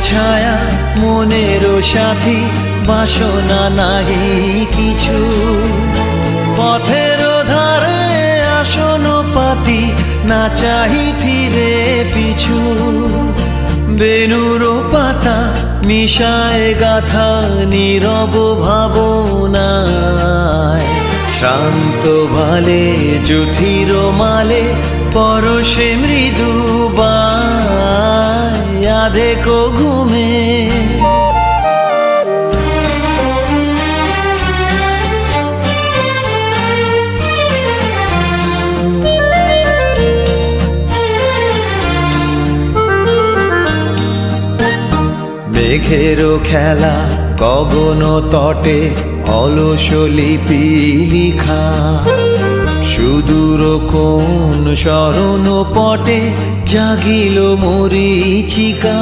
ছায়া মনেরও সাথী, বাসনা নাহি কিছু। পথের ধারে আসন পাতি, না চাহি ফিরে পিছু। বেনুর পাতা মিশায় গাথা নীরব ভাবনায়। শ্রান্ত ভালে যুথির মালে পরশে মৃদু দেখো ঘুমে। মেঘেরও খেলা গগন তটে, অলস লিপি লিখা। সুদূর কোন স্মরণ পটে জাগিল মরীচিকা।